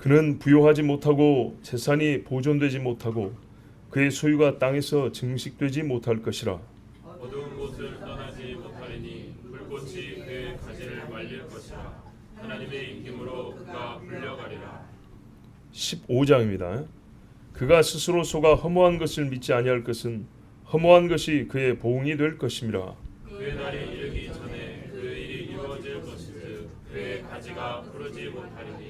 그는 부요하지 못하고 재산이 보존되지 못하고 그의 소유가 땅에서 증식되지 못할 것이라. 어두운 곳을 떠나지 못하리니 불꽃이 그의 가지를 말릴 것이라. 하나님의 임김으로 그가 불려가리라. 15장입니다. 그가 스스로 속아 허무한 것을 믿지 아니할 것은 허무한 것이 그의 보응이 될 것임이라. 그의 날이 이르기 전에 그 일이 이루어질 것이듯 그의 가지가 부르지 못하리니.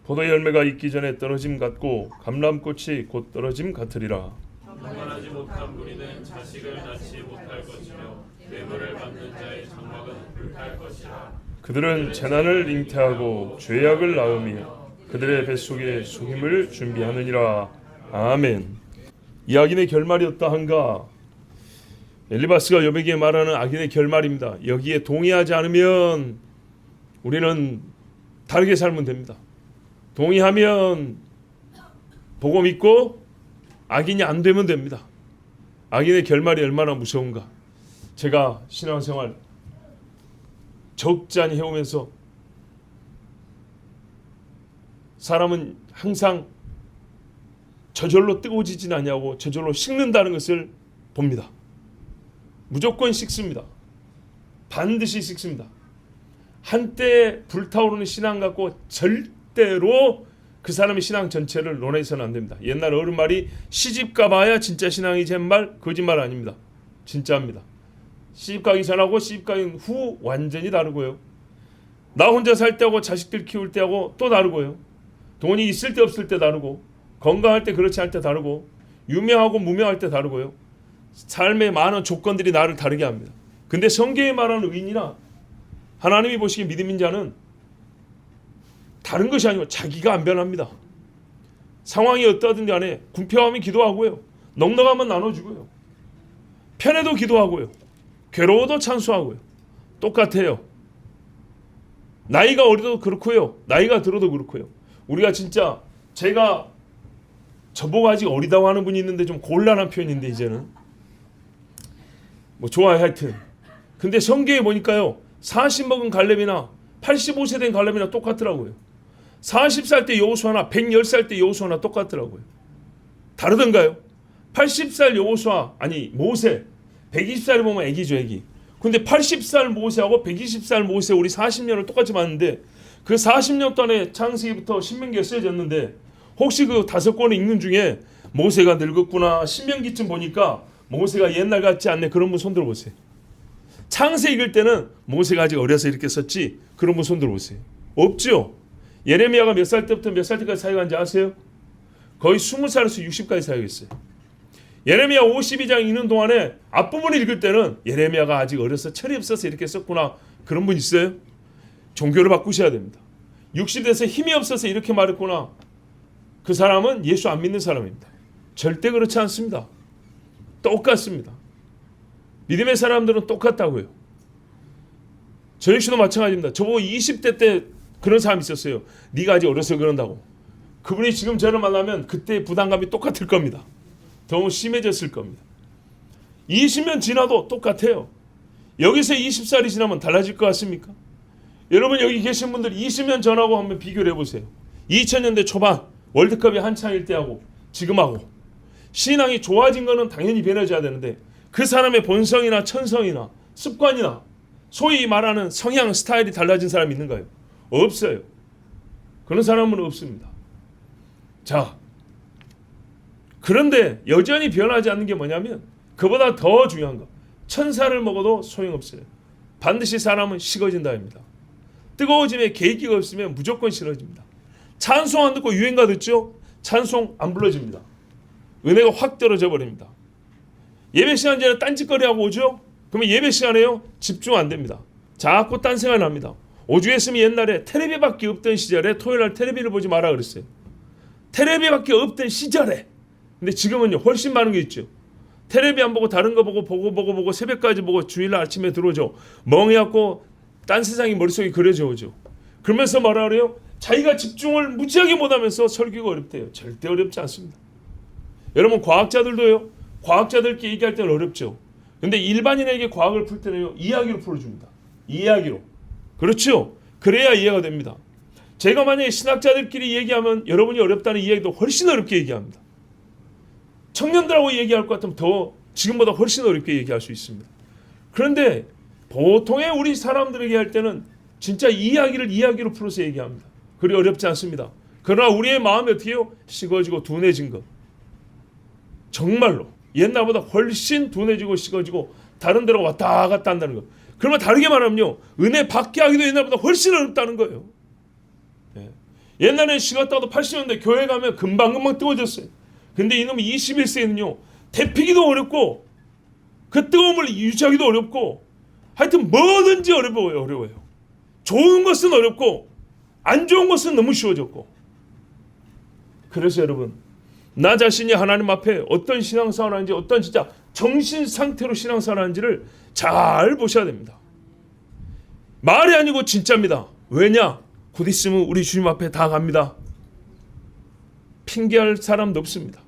포도 열매가 익기 전에 떨어짐 같고 감람꽃이 곧 떨어짐 같으리라. 평안하지 못한 무리는 자식을 낳지 못할 것이며 뇌물을 받는 자의 장막은 불탈 것이라. 그들은 재난을 잉태하고 죄악을 낳으며 그들의 뱃속에 속임을 준비하느니라. 아멘. 이 악인의 결말이 어떠한가? 엘리바스가 욥에게 말하는 악인의 결말입니다. 여기에 동의하지 않으면 우리는 다르게 살면 됩니다. 동의하면 보고 믿고 악인이 안 되면 됩니다. 악인의 결말이 얼마나 무서운가. 제가 신앙생활 적잖이 해오면서 사람은 항상 저절로 뜨거워지진 않냐고 저절로 식는다는 것을 봅니다. 무조건 식습니다. 반드시 식습니다. 한때 불타오르는 신앙 갖고 절대로 그 사람의 신앙 전체를 논해서는 안 됩니다. 옛날 어른 말이 시집 가봐야 진짜 신앙이 젠말 거짓말 아닙니다. 진짜입니다. 시집 가기 전하고 시집 가기 후 완전히 다르고요. 나 혼자 살 때하고 자식들 키울 때하고 또 다르고요. 돈이 있을 때 없을 때 다르고 건강할 때 그렇지 않을 때 다르고 유명하고 무명할 때 다르고요. 삶의 많은 조건들이 나를 다르게 합니다. 근데 성경에 말하는 의인이나 하나님이 보시기에 믿음인 자는 다른 것이 아니고 자기가 안 변합니다. 상황이 어떠하든 간에 궁핍하면 기도하고요. 넉넉하면 나눠주고요. 편해도 기도하고요. 괴로워도 찬수하고요. 똑같아요. 나이가 어려도 그렇고요. 나이가 들어도 그렇고요. 우리가 진짜 제가 저보고 아직 어리다고 하는 분이 있는데 좀 곤란한 표현인데 이제는 뭐 좋아요 하여튼. 근데 성경에 보니까요. 40 먹은 갈렙이나 85세 된 갈렙이나 똑같더라고요. 40살 때 여호수아나 110살 때 여호수아나 똑같더라고요. 다르던가요? 80살 여호수아 아니 모세 120살에 보면 애기죠 애기. 근데 80살 모세하고 120살 모세 우리 40년을 똑같이 봤는데 그 40년 동안에 창세기부터 신명기가 쓰여졌는데 혹시 그 5권을 읽는 중에 모세가 늙었구나 신명기쯤 보니까 모세가 옛날 같지 않네 그런 분 손 들어보세요. 창세 읽을 때는 모세가 아직 어려서 이렇게 썼지 그런 분 손 들어보세요. 없죠. 예레미야가 몇 살 때부터 몇 살 때까지 사역한지 아세요? 거의 20살에서 60까지 사역했어요. 예레미야 52장 읽는 동안에 앞부분을 읽을 때는 예레미야가 아직 어려서 철이 없어서 이렇게 썼구나 그런 분 있어요? 종교를 바꾸셔야 됩니다. 60대에서 힘이 없어서 이렇게 말했구나. 그 사람은 예수 안 믿는 사람입니다. 절대 그렇지 않습니다. 똑같습니다. 믿음의 사람들은 똑같다고요. 저 역시도 마찬가지입니다. 저보고 20대 때 그런 사람이 있었어요. 네가 아직 어려서 그런다고. 그분이 지금 저를 만나면 그때 부담감이 똑같을 겁니다. 너무 심해졌을 겁니다. 20년 지나도 똑같아요. 여기서 20살이 지나면 달라질 것 같습니까? 여러분 여기 계신 분들 20년 전하고 한번 비교를 해보세요. 2000년대 초반 월드컵이 한창일 때하고 지금하고 신앙이 좋아진 거는 당연히 변해져야 되는데 그 사람의 본성이나 천성이나 습관이나 소위 말하는 성향 스타일이 달라진 사람이 있는가요? 없어요. 그런 사람은 없습니다. 자, 그런데 여전히 변하지 않는 게 뭐냐면 그보다 더 중요한 거 천사를 먹어도 소용없어요. 반드시 사람은 식어진다입니다. 뜨거워짐에 계기가 없으면 무조건 싫어집니다. 찬송 안 듣고 유행가 듣죠? 찬송 안 불러집니다. 은혜가 확 떨어져 버립니다. 예배 시간 전에 딴짓거리하고 오죠? 그러면 예배 시간에요? 집중 안 됩니다. 자꾸 딴 생각이 납니다. 오죽했으면 옛날에 텔레비밖에 없던 시절에 토요일날 텔레비를 보지 마라 그랬어요. 텔레비밖에 없던 시절에. 근데 지금은요 훨씬 많은 게 있죠. 텔레비 안 보고 다른 거 보고 새벽까지 보고 주일날 아침에 들어오죠. 멍해갖고 딴 세상이 머릿속에 그려져 오죠. 그러면서 뭐라 그래요? 자기가 집중을 무지하게 못하면서 설교가 어렵대요. 절대 어렵지 않습니다. 여러분 과학자들도요. 과학자들끼리 얘기할 때는 어렵죠. 근데 일반인에게 과학을 풀 때는요. 이야기로 풀어줍니다. 이야기로. 그렇죠? 그래야 이해가 됩니다. 제가 만약에 신학자들끼리 얘기하면 여러분이 어렵다는 이야기도 훨씬 어렵게 얘기합니다. 청년들하고 얘기할 것 같으면 더 지금보다 훨씬 어렵게 얘기할 수 있습니다. 그런데 보통의 우리 사람들에게 할 때는 진짜 이야기를 이야기로 풀어서 얘기합니다. 그리 어렵지 않습니다. 그러나 우리의 마음이 어떻게 해요? 식어지고 둔해진 것. 정말로 옛날보다 훨씬 둔해지고 식어지고 다른 데로 왔다 갔다 한다는 것. 그러면 다르게 말하면요, 은혜 받게 하기도 옛날보다 훨씬 어렵다는 거예요. 옛날에는 식었다도 80년대 교회 가면 금방금방 뜨거워졌어요. 근데 이놈이 21세기는요, 데피기도 어렵고 그 뜨거움을 유지하기도 어렵고 하여튼 뭐든지 어려워요. 좋은 것은 어렵고 안 좋은 것은 너무 쉬워졌고. 그래서 여러분, 나 자신이 하나님 앞에 어떤 신앙생활을 하는지, 어떤 진짜 정신 상태로 신앙생활을 하는지를 잘 보셔야 됩니다. 말이 아니고 진짜입니다. 왜냐? 곧 있으면 우리 주님 앞에 다 갑니다. 핑계할 사람도 없습니다.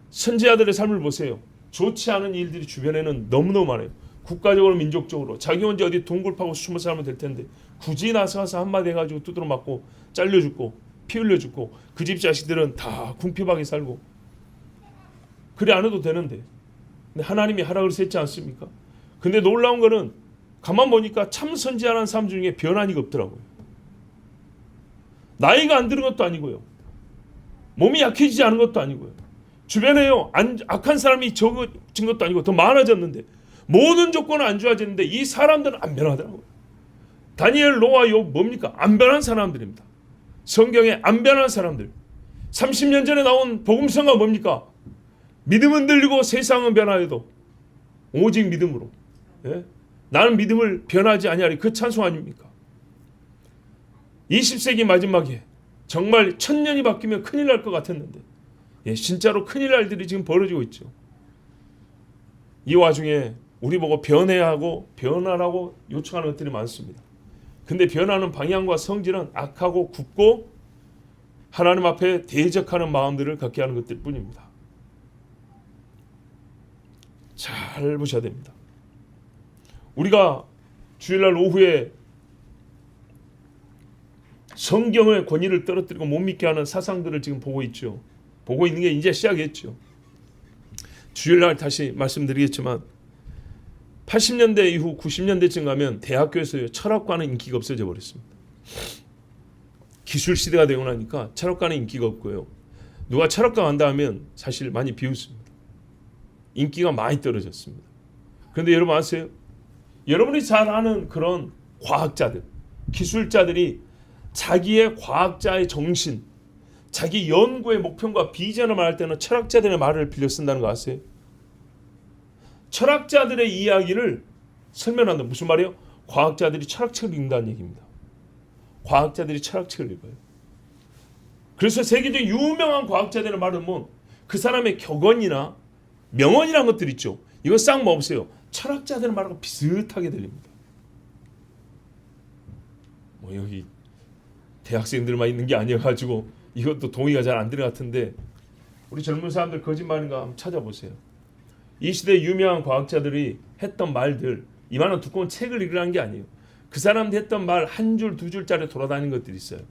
선지자들의 삶을 보세요. 좋지 않은 일들이 주변에는 너무너무 많아요. 국가적으로 민족적으로 자기 혼자 어디 동굴 파고 숨어 살면 될 텐데 굳이 나서서 한마디 해가지고 두드러 맞고 잘려 죽고 피 흘려 죽고 그 집 자식들은 다 궁핍하게 살고 그래 안 해도 되는데, 근데 하나님이 하라 그래서 했지 않습니까? 근데 놀라운 거는 가만 보니까 참 선지자라는 사람 중에 변한이가 없더라고요. 나이가 안 드는 것도 아니고요, 몸이 약해지지 않은 것도 아니고요, 주변에요 악한 사람이 적어진 것도 아니고 더 많아졌는데 모든 조건은 안 좋아졌는데 이 사람들은 안 변하더라고요. 다니엘, 노아, 욥 뭡니까? 안 변한 사람들입니다. 성경에 안 변한 사람들. 30년 전에 나온 복음서가 뭡니까? 믿음은 들리고 세상은 변하여도 오직 믿음으로. 예? 나는 믿음을 변하지 아니하리, 그 찬송 아닙니까? 20세기 마지막에 정말 1000년이 바뀌면 큰일 날 것 같았는데, 예, 진짜로 큰일 날 일들이 지금 벌어지고 있죠. 이 와중에 우리 보고 변해야 하고 변화라고 요청하는 것들이 많습니다. 근데 변하는 방향과 성질은 악하고 굽고 하나님 앞에 대적하는 마음들을 갖게 하는 것들 뿐입니다. 잘 보셔야 됩니다. 우리가 주일날 오후에 성경의 권위를 떨어뜨리고 못 믿게 하는 사상들을 지금 보고 있죠. 보고 있는 게 이제 시작했죠. 주일날 다시 말씀드리겠지만 80년대 이후 90년대쯤 가면 대학교에서 철학과는 인기가 없어져 버렸습니다. 기술 시대가 되고 나니까 철학과는 인기가 없고요. 누가 철학과 간다 하면 사실 많이 비웃습니다. 인기가 많이 떨어졌습니다. 그런데 여러분 아세요? 여러분이 잘 아는 그런 과학자들, 기술자들이 자기의 과학자의 정신, 자기 연구의 목표와 비전을 말할 때는 철학자들의 말을 빌려 쓴다는 거 아세요? 철학자들의 이야기를 설명한다. 무슨 말이에요? 과학자들이 철학책을 읽는다는 얘기입니다. 과학자들이 철학책을 읽어요. 그래서 세계적 유명한 과학자들의 말은 뭐 그 사람의 격언이나 명언이라는 것들 있죠. 이거 싹 먹으세요. 철학자들의 말하고 비슷하게 들립니다. 뭐 여기 대학생들만 있는 게 아니어가지고 이것도 동의가 잘 안 되는 것 같은데, 우리 젊은 사람들 거짓말인가 한번 찾아보세요. 이 시대 유명한 과학자들이 했던 말들, 이만한 두꺼운 책을 읽으라는 게 아니에요. 그 사람들이 했던 말 한 줄, 두 줄짜리 돌아다니는 것들이 있어요.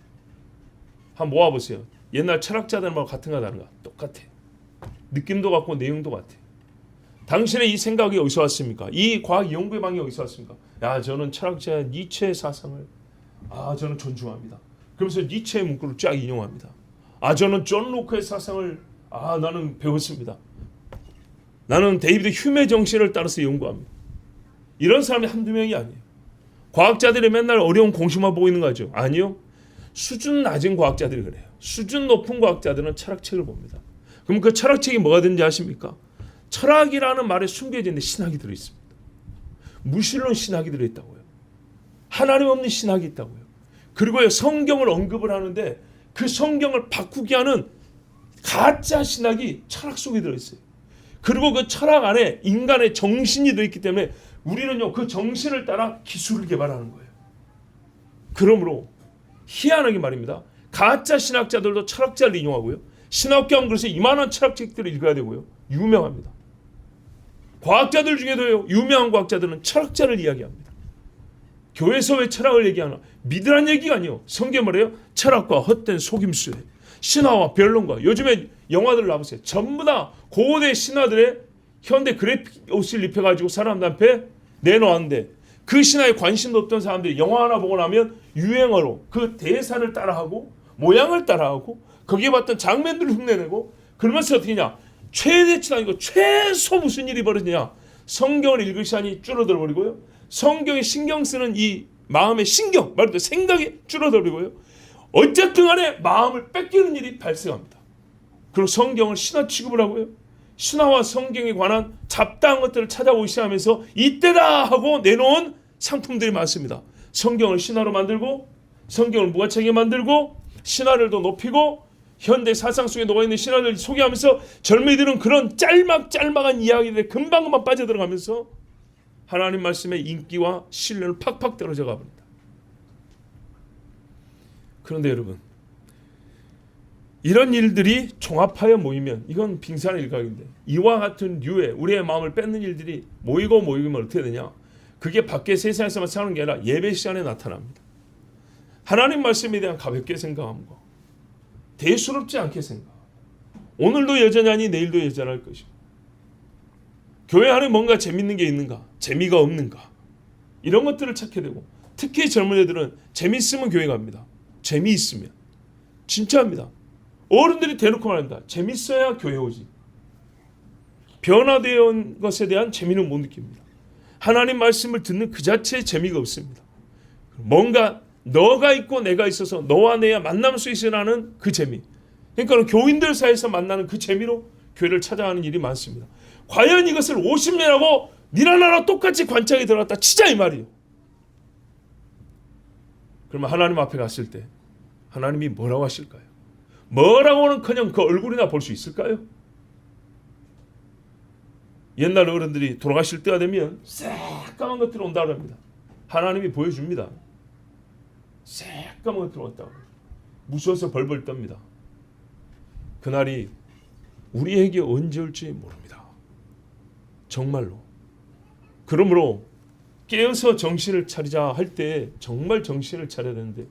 한번 모아보세요. 옛날 철학자들 말과 같은가 다른가? 똑같아. 느낌도 같고 내용도 같아. 당신의 이 생각이 어디서 왔습니까? 이 과학 연구의 방이 어디서 왔습니까? 야, 저는 철학자 니체의 사상을 저는 존중합니다. 그러면서 니체의 문구를 쫙 인용합니다. 저는 존 로크의 사상을 나는 배웠습니다. 나는 데이비드 휴메 정신을 따라서 연구합니다. 이런 사람이 한두 명이 아니에요. 과학자들이 맨날 어려운 공식만 보고 있는 거죠. 아니요. 수준 낮은 과학자들이 그래요. 수준 높은 과학자들은 철학책을 봅니다. 그럼 그 철학책이 뭐가 되는지 아십니까? 철학이라는 말에 숨겨져 있는 신학이 들어있습니다. 무신론 신학이 들어있다고요. 하나님 없는 신학이 있다고요. 그리고 성경을 언급을 하는데 그 성경을 바꾸게 하는 가짜 신학이 철학 속에 들어있어요. 그리고 그 철학 안에 인간의 정신이 들어있기 때문에 우리는요 그 정신을 따라 기술을 개발하는 거예요. 그러므로 희한하게 말입니다. 가짜 신학자들도 철학자를 인용하고요. 신학경 그래서 이만한 철학책들을 읽어야 되고요. 유명합니다. 과학자들 중에도요 유명한 과학자들은 철학자를 이야기합니다. 교회에서 왜 철학을 얘기하나? 믿으란 얘기가 아니에요. 성경 말이에요. 철학과 헛된 속임수에 신화와 변론과 요즘에 영화들 나보세요. 전부 다 고대 신화들의 현대 그래픽 옷을 입혀가지고 사람들 앞에 내놓았는데 그 신화에 관심도 없던 사람들이 영화 하나 보고 나면 유행어로 그 대사를 따라하고 모양을 따라하고 거기에 봤던 장면들을 흉내내고 그러면서 어떻게 하냐? 최대치도 아니고 최소 무슨 일이 벌어지냐? 성경을 읽을 시간이 줄어들어 버리고요. 성경에 신경 쓰는 이 마음의 신경, 말 그대로 생각이 줄어들어 버리고요. 어쨌든 간에 마음을 뺏기는 일이 발생합니다. 그리고 성경을 신화 취급을 하고요. 신화와 성경에 관한 잡다한 것들을 찾아오기 시작하면서 이때다 하고 내놓은 상품들이 많습니다. 성경을 신화로 만들고 성경을 무가책에 만들고 신화를 더 높이고 현대 사상 속에 녹아있는 신화를 소개하면서 젊은이들은 그런 짤막짤막한 이야기들에 금방금방 빠져들어가면서 하나님 말씀의 인기와 신뢰는 팍팍 떨어져 가버립니다. 그런데 여러분, 이런 일들이 종합하여 모이면 이건 빙산의 일각인데 이와 같은 류의 우리의 마음을 뺏는 일들이 모이고 모이면 어떻게 되냐? 그게 밖에 세상에서만 사는 게 아니라 예배 시간에 나타납니다. 하나님 말씀에 대한 가볍게 생각함과 대수롭지 않게 생각. 오늘도 여전하니 내일도 여전할 것이고 교회 안에 뭔가 재밌는 게 있는가? 재미가 없는가? 이런 것들을 찾게 되고 특히 젊은 애들은 재미있으면 교회 갑니다. 재미있으면. 진짜입니다. 어른들이 대놓고 말합니다. 재밌어야 교회 오지. 변화된 것에 대한 재미는 못 느낍니다. 하나님 말씀을 듣는 그 자체의 재미가 없습니다. 뭔가 너가 있고 내가 있어서 너와 내가 만날 수 있으라는 그 재미. 그러니까 교인들 사이에서 만나는 그 재미로 교회를 찾아가는 일이 많습니다. 과연 이것을 50년하고 니나 나나 똑같이 관짝에 들어갔다 치자 이 말이에요. 그러면 하나님 앞에 갔을 때 하나님이 뭐라고 하실까요? 뭐라고는커녕 그 얼굴이나 볼 수 있을까요? 옛날 어른들이 돌아가실 때가 되면 새까만 것들이 온다고 합니다. 하나님이 보여줍니다. 새까만 것들이 왔다고. 무서워서 벌벌 떱니다. 그날이 우리에게 언제 올지 모릅니다. 정말로. 그러므로 깨어서 정신을 차리자 할 때 정말 정신을 차려야 되는데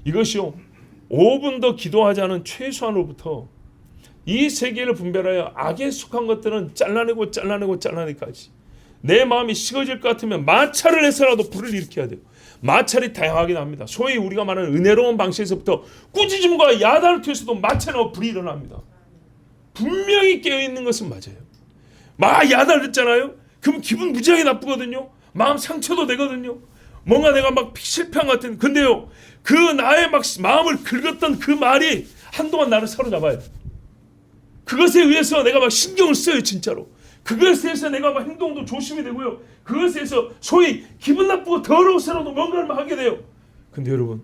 이것이요 5분 더 기도하자는 최소한으로부터 이 세계를 분별하여 악에 속한 것들은 잘라내고까지 내 마음이 식어질 것 같으면 마찰을 해서라도 불을 일으켜야 돼요. 마찰이 다양하게 납니다. 소위 우리가 말하는 은혜로운 방식에서부터 꾸짖음과 야단을 통해서도 마찰과 불이 일어납니다. 분명히 깨어있는 것은 맞아요. 막 야단을 했잖아요. 그럼 기분 무지하게 나쁘거든요. 마음 상처도 되거든요. 뭔가 내가 막 실패한 것 같은. 근데요 그 나의 막 마음을 긁었던 그 말이 한동안 나를 사로잡아요. 그것에 의해서 내가 막 신경을 써요. 진짜로. 그것에 의해서 내가 막 행동도 조심이 되고요. 그것에 의해서 소위 기분 나쁘고 더러워서라도 뭔가를 하게 돼요. 근데 여러분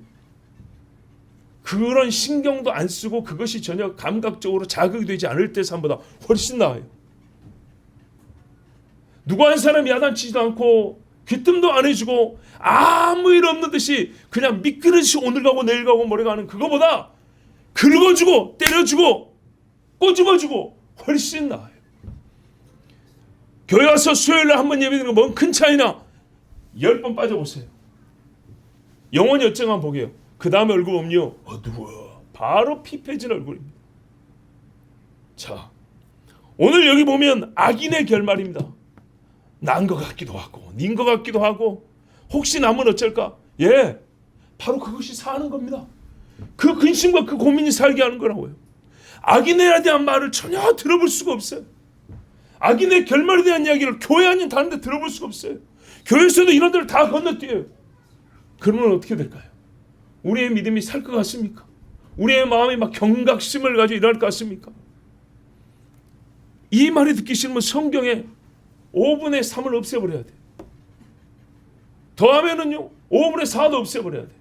그런 신경도 안 쓰고 그것이 전혀 감각적으로 자극이 되지 않을 때 삶보다 훨씬 나아요. 누구 한 사람이 야단치지도 않고 귀뜸도 안 해주고 아무 일 없는 듯이 그냥 미끄러지시 오늘 가고 내일 가고 모레 가는 그거보다 긁어주고 때려주고 꼬집어주고 훨씬 나아요. 교회 와서 수요일에 한 번 예배드리는 거 뭔 큰 차이나 10번 빠져보세요. 영원히 어쩌면 보게요. 그 다음에 얼굴 보면요 어두워 바로 피폐진 얼굴입니다. 자 오늘 여기 보면 악인의 결말입니다. 난 것 같기도 하고 닌 것 같기도 하고 혹시 남은 어쩔까? 예, 바로 그것이 사는 겁니다. 그 근심과 그 고민이 살게 하는 거라고요. 악인에 대한 말을 전혀 들어볼 수가 없어요. 악인의 결말에 대한 이야기를 교회 아닌 다른 데 들어볼 수가 없어요. 교회에서도 이런 데를 다 건너뛰어요. 그러면 어떻게 될까요? 우리의 믿음이 살 것 같습니까? 우리의 마음이 막 경각심을 가지고 일어날 것 같습니까? 이 말이 듣기 싫으면 성경에 5분의 3을 없애버려야 돼. 더하면은요 5분의 4도 없애버려야 돼.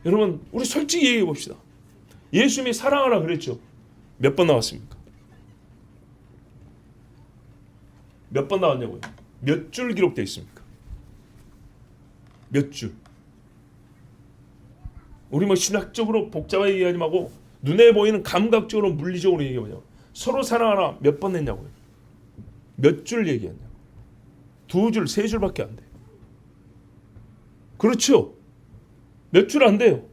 여러분 우리 솔직히 얘기해 봅시다. 예수님이 사랑하라 그랬죠. 몇 번 나왔습니까? 몇 번 나왔냐고요? 몇 줄 기록되어 있습니까? 몇 줄? 우리 뭐 신학적으로 복잡하게 얘기하지 말고 눈에 보이는 감각적으로 물리적으로 얘기해보자고. 서로 사랑하라 몇 번 했냐고요? 몇 줄 얘기했냐고. 2줄, 3줄밖에 안 돼. 그렇죠. 몇 줄 안 돼요.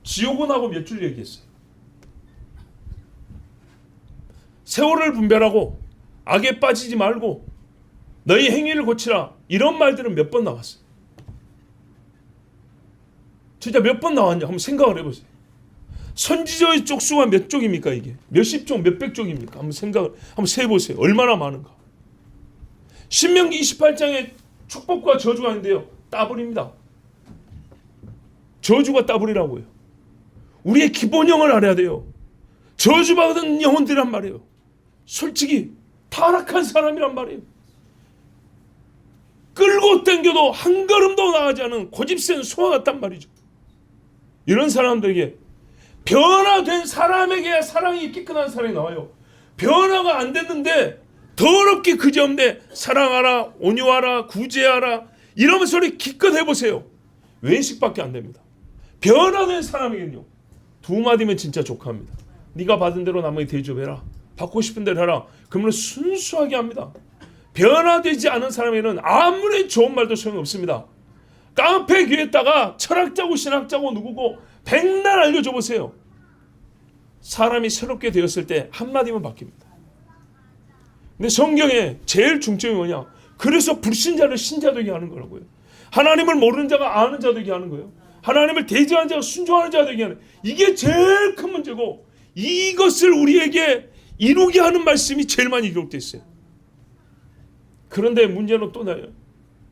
지옥은 하고 몇 줄 얘기했어요. 세월을 분별하고 악에 빠지지 말고 너희 행위를 고치라. 이런 말들은 몇 번 나왔어요. 진짜 몇 번 나왔냐? 한번 생각을 해보세요. 선지자의 쪽수가 몇 쪽입니까 이게? 몇십 쪽, 몇백 쪽입니까? 한번 세보세요. 얼마나 많은가? 신명기 28장에 축복과 저주가 있는데요. 따블입니다. 저주가 따블이라고요. 우리의 기본형을 알아야 돼요. 저주받은 영혼들이란 말이에요. 솔직히 타락한 사람이란 말이에요. 끌고 당겨도 한 걸음도 나가지 않은 고집센 소와 같단 말이죠. 이런 사람들에게 변화된 사람에게 사랑이 끼끗한 사랑이 나와요. 변화가 안 됐는데 더럽게 그지없네. 사랑하라, 온유하라, 구제하라 이러면 소리 기껏 해보세요. 외식밖에 안 됩니다. 변화된 사람에게는요. 두 마디면 진짜 족합니다. 네가 받은 대로 남에게 대접해라. 받고 싶은 대로 해라. 그러면 순수하게 합니다. 변화되지 않은 사람에게는 아무리 좋은 말도 소용없습니다. 깡패 귀에다가 철학자고 신학자고 누구고 백날 알려줘 보세요. 사람이 새롭게 되었을 때 한마디면 바뀝니다. 근데 성경에 제일 중점이 뭐냐? 그래서 불신자를 신자 되게 하는 거라고요. 하나님을 모르는 자가 아는 자 되게 하는 거예요. 하나님을 대적하는 자가 순종하는 자 되게 하는, 이게 제일 큰 문제고, 이것을 우리에게 이루게 하는 말씀이 제일 많이 기록되어 있어요. 그런데 문제는 또 나요.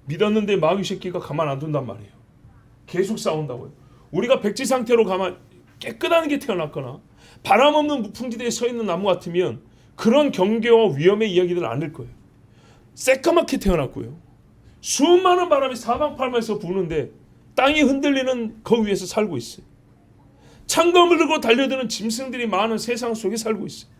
믿었는데 마귀 새끼가 가만 안 둔단 말이에요. 계속 싸운다고요. 우리가 백지 상태로 가만 깨끗한 게 태어났거나 바람 없는 무풍지대에 서 있는 나무 같으면 그런 경계와 위험의 이야기들을 안 할 거예요. 새까맣게 태어났고요. 수많은 바람이 사방팔방에서 부는데 땅이 흔들리는 그 위에서 살고 있어요. 창검을 들고 달려드는 짐승들이 많은 세상 속에 살고 있어요.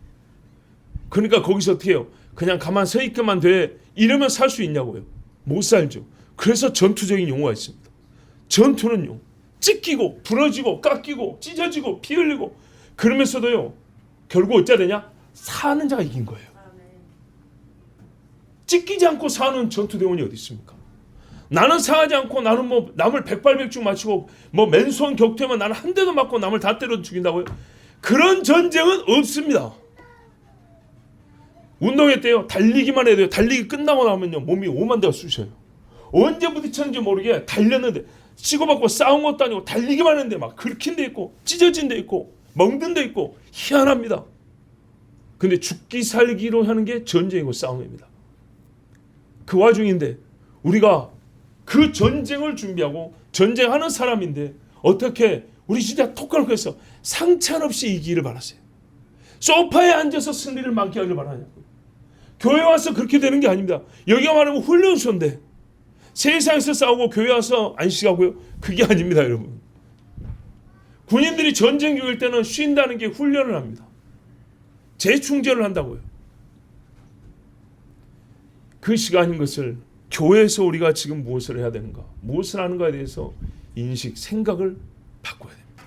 그러니까 거기서 어떻게 해요? 그냥 가만 서 있기만 돼. 이러면 살 수 있냐고요. 못 살죠. 그래서 전투적인 용어가 있습니다. 전투는요. 찢기고 부러지고 깎이고 찢어지고 피 흘리고 그러면서도요. 결국 어찌 되냐? 사는 자가 이긴 거예요. 찢기지 않고 사는 전투대원이 어디 있습니까? 나는 상하지 않고 나는 뭐 남을 백발백중 맞추고 뭐 맨손 격퇴만 나는 한 대도 맞고 남을 다 때려 죽인다고요? 그런 전쟁은 없습니다. 운동회 때요. 달리기만 해도요. 달리기 끝나고 나면요. 몸이 오만 대가 쑤셔요. 언제 부딪혔는지 모르게 달렸는데 치고받고 싸운 것도 아니고 달리기만 했는데 막 긁힌 데 있고 찢어진 데 있고 멍든 데 있고 희한합니다. 근데 죽기 살기로 하는 게 전쟁이고 싸움입니다. 그 와중인데 우리가 그 전쟁을 준비하고 전쟁하는 사람인데 어떻게 우리 진짜 톡하면서 상찬 없이 이기기를 바랐어요. 소파에 앉아서 승리를 만끽하기를 바라냐고요. 교회 와서 그렇게 되는 게 아닙니다. 여기가 말하면 훈련소인데 세상에서 싸우고 교회 와서 안식하고요. 그게 아닙니다, 여러분. 군인들이 전쟁 중일 때는 쉰다는 게 훈련을 합니다. 재충전을 한다고요. 그 시간인 것을 교회에서 우리가 지금 무엇을 해야 되는가, 무엇을 하는가에 대해서 인식, 생각을 바꿔야 됩니다.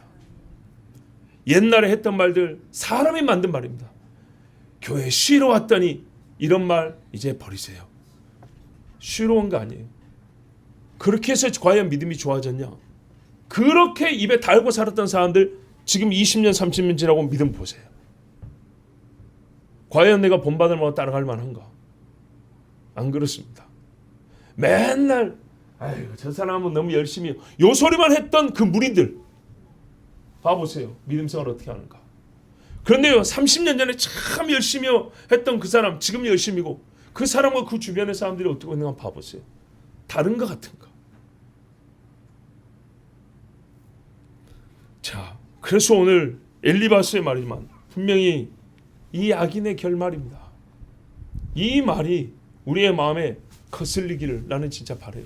옛날에 했던 말들 사람이 만든 말입니다. 교회 쉬러 왔더니 이런 말 이제 버리세요. 쉬러 온 거 아니에요. 그렇게 해서 과연 믿음이 좋아졌냐? 그렇게 입에 달고 살았던 사람들 지금 20년 30년 지나고 믿음 보세요. 과연 내가 본받을 만한 따라갈 만한가? 안 그렇습니다. 맨날 아이고 저 사람은 너무 열심히 요 소리만 했던 그 무리들 봐보세요. 믿음 생활을 어떻게 하는가. 그런데요 30년 전에 참 열심히 했던 그 사람 지금 열심히고 그 사람과 그 주변의 사람들이 어떻게 있는가 봐보세요. 다른가 같은가. 자, 그래서 오늘 엘리바스의 말이지만 분명히 이 악인의 결말입니다. 이 말이 우리의 마음에 거슬리기를 나는 진짜 바라요.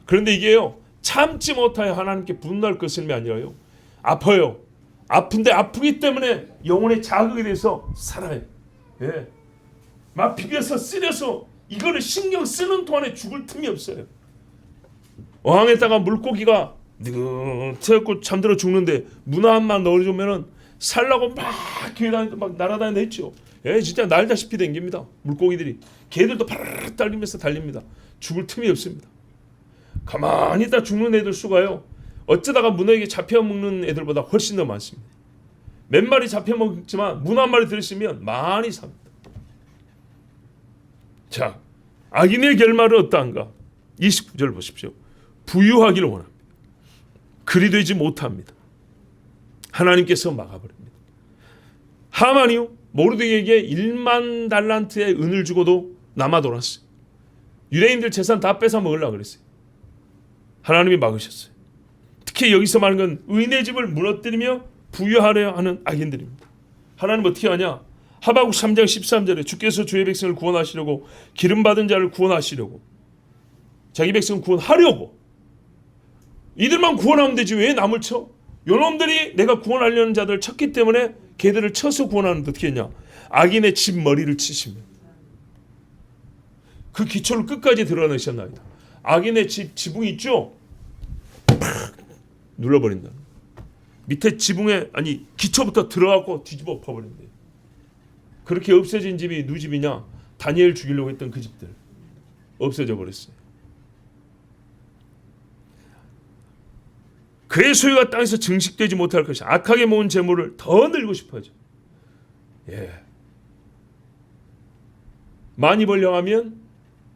그런데 이게요 참지 못하여 하나님께 분노할 거슬림이 아니라요 아파요. 아픈데 아프기 때문에 영혼의 자극이 돼서 살아요. 예. 막 비벼서 쓰려서 이거를 신경 쓰는 동안에 죽을 틈이 없어요. 어항에다가 물고기가 느긋하고 잠들어 죽는데 문 안만 넣어주면은 살라고 막 기어다니고 막 날아다니다 했죠. 예, 진짜 날다시피 댕깁니다. 물고기들이 개들도 파르르 달리면서 달립니다. 죽을 틈이 없습니다. 가만히 있다 죽는 애들 수가요. 어쩌다가 문어에게 잡혀 먹는 애들보다 훨씬 더 많습니다. 몇 마리 잡혀 먹지만 문어 한 마리 들으시면 많이 삽니다. 자, 악인의 결말은 어떠한가? 29절 보십시오. 부유하기를 원합니다. 그리 되지 못합니다. 하나님께서 막아버립니다. 하만이요, 모르드게에게 1만 달란트의 은을 주고도 남아 돌았어요. 유대인들 재산 다 뺏어 먹으려고 그랬어요. 하나님이 막으셨어요. 특히 여기서 말하는 건 의인의 집을 무너뜨리며 부유하려 하는 악인들입니다. 하나님 어떻게 하냐? 하박국 3장 13절에 주께서 주의 백성을 구원하시려고 기름받은 자를 구원하시려고 자기 백성을 구원하려고 이들만 구원하면 되지 왜 남을 쳐? 요놈들이 내가 구원하려는 자들을 쳤기 때문에 걔들을 쳐서 구원하는데 어떻게 했냐? 악인의 집 머리를 치시면 그 기초를 끝까지 드러내셨나이다. 악인의 집 지붕이 있죠? 팍 눌러버린다. 밑에 지붕에 아니 기초부터 들어가고 뒤집어 엎어버린다. 그렇게 없어진 집이 누구 집이냐? 다니엘 죽이려고 했던 그 집들 없어져 버렸어요. 그의 소유가 땅에서 증식되지 못할 것이야. 악하게 모은 재물을 더 늘고 싶어져. 예. 많이 벌려고 하면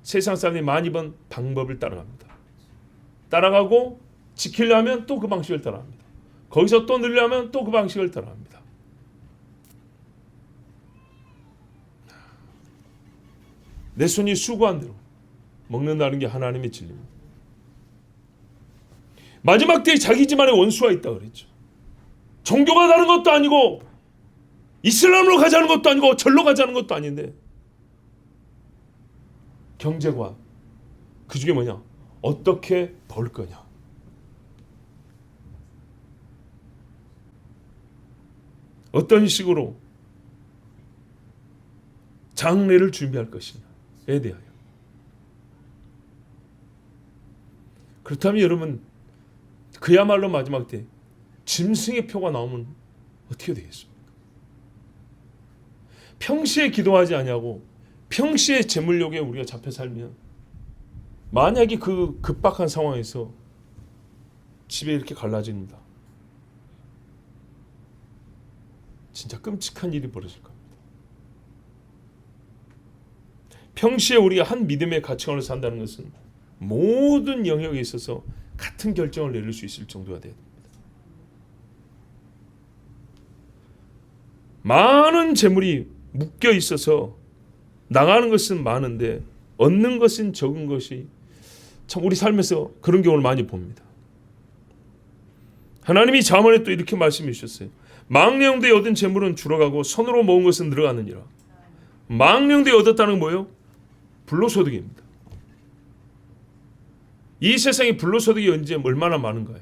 세상 사람들이 많이 번 방법을 따라갑니다. 따라가고 지키려면 또 그 방식을 따라갑니다. 거기서 또 늘려면 또 그 방식을 따라갑니다. 내 손이 수고한 대로 먹는다는 게 하나님의 진리입니다. 마지막 때에 자기 집안에 원수가 있다 그랬죠. 종교가 다른 것도 아니고 이슬람으로 가자는 것도 아니고 절로 가자는 것도 아닌데 경제관 그 중에 뭐냐? 어떻게 벌 거냐? 어떤 식으로 장례를 준비할 것이냐에 대하여. 그렇다면 여러분 그야말로 마지막 때 짐승의 표가 나오면 어떻게 되겠습니까? 평시에 기도하지 아니하고 평시에 재물욕에 우리가 잡혀 살면 만약에 그 급박한 상황에서 집에 이렇게 갈라집니다. 진짜 끔찍한 일이 벌어질 겁니다. 평시에 우리가 한 믿음의 가치관을 산다는 것은 모든 영역에 있어서 같은 결정을 내릴 수 있을 정도가 돼야 됩니다. 많은 재물이 묶여 있어서 나가는 것은 많은데 얻는 것은 적은 것이 참 우리 삶에서 그런 경우를 많이 봅니다. 하나님이 잠언에 또 이렇게 말씀해 주셨어요. 망령되이 얻은 재물은 줄어가고 손으로 모은 것은 늘어가느니라. 망령되이 얻었다는 건 뭐예요? 불로소득입니다. 이 세상에 불로소득이 언제 얼마나 많은가요?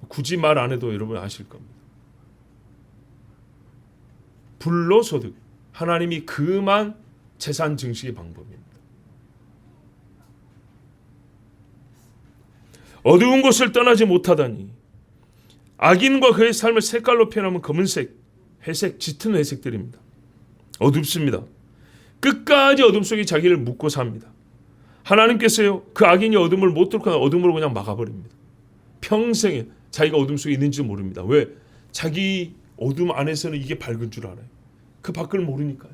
굳이 말 안 해도 여러분 아실 겁니다. 불로소득. 하나님이 그만 재산 증식의 방법입니다. 어두운 곳을 떠나지 못하다니. 악인과 그의 삶을 색깔로 표현하면 검은색, 회색, 짙은 회색들입니다. 어둡습니다. 끝까지 어둠 속에 자기를 묻고 삽니다. 하나님께서요 그 악인이 어둠을 못 뚫고 어둠으로 그냥 막아버립니다. 평생에 자기가 어둠 속에 있는지 모릅니다. 왜? 자기 어둠 안에서는 이게 밝은 줄 알아요. 그 밖을 모르니까요.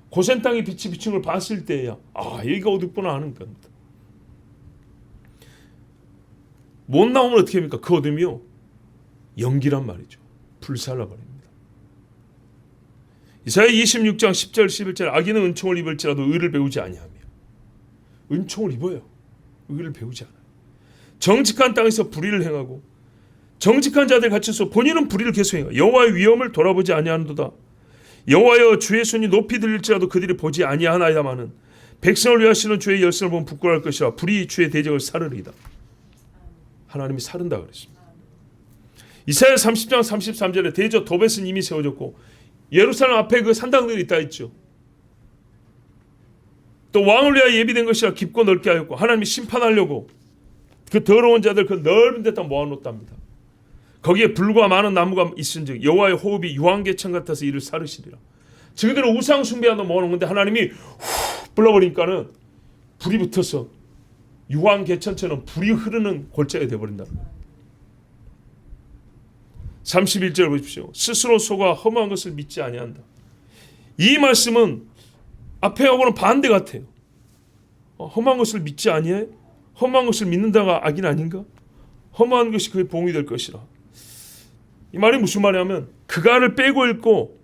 고센 땅에 빛이 비친 걸 봤을 때야 여기가 어둡구나 하는 겁니다. 못 나오면 어떻게 합니까? 그 어둠이요 연기란 말이죠. 불살라버립니다. 이사야 26장 10절 11절 악인은 은총을 입을지라도 의를 배우지 아니하며. 은총을 입어요. 의를 배우지 않아요. 정직한 땅에서 불의를 행하고 정직한 자들 갇혀서 본인은 불의를 계속 행하고 여호와의 위엄을 돌아보지 아니하는도다. 여호와여 주의 손이 높이 들릴지라도 그들이 보지 아니하나이다마는 백성을 위하시는 주의 열심을 보면 부끄러워할 것이라 불의 주의 대적을 사르리이다. 하나님이 사른다 그랬습니다. 이사야 30장 33절에 대저 도벳은 이미 세워졌고 예루살렘 앞에 그 산당들이 있다 했죠. 또 왕을 위하여 예비된 것이라 깊고 넓게 하였고 하나님이 심판하려고 그 더러운 자들 그 넓은 데다 모아놓답니다. 거기에 불과 많은 나무가 있은즉 여호와의 호흡이 유황개천 같아서 이를 사르시리라. 저희들은 우상 숭배하다 모아놓은 건데 하나님이 후 불러버리니까는 불이 붙어서 유황개천처럼 불이 흐르는 골짜기가 되어버린다. 31절 보십시오. 스스로 속아 허무한 것을 믿지 아니한다. 이 말씀은 앞에하고는 반대 같아요. 험한 것을 믿지 아니해? 험한 것을 믿는다가 악인 아닌가? 험한 것이 그의 보응이 될 것이라. 이 말이 무슨 말이냐면 그가를 빼고 읽고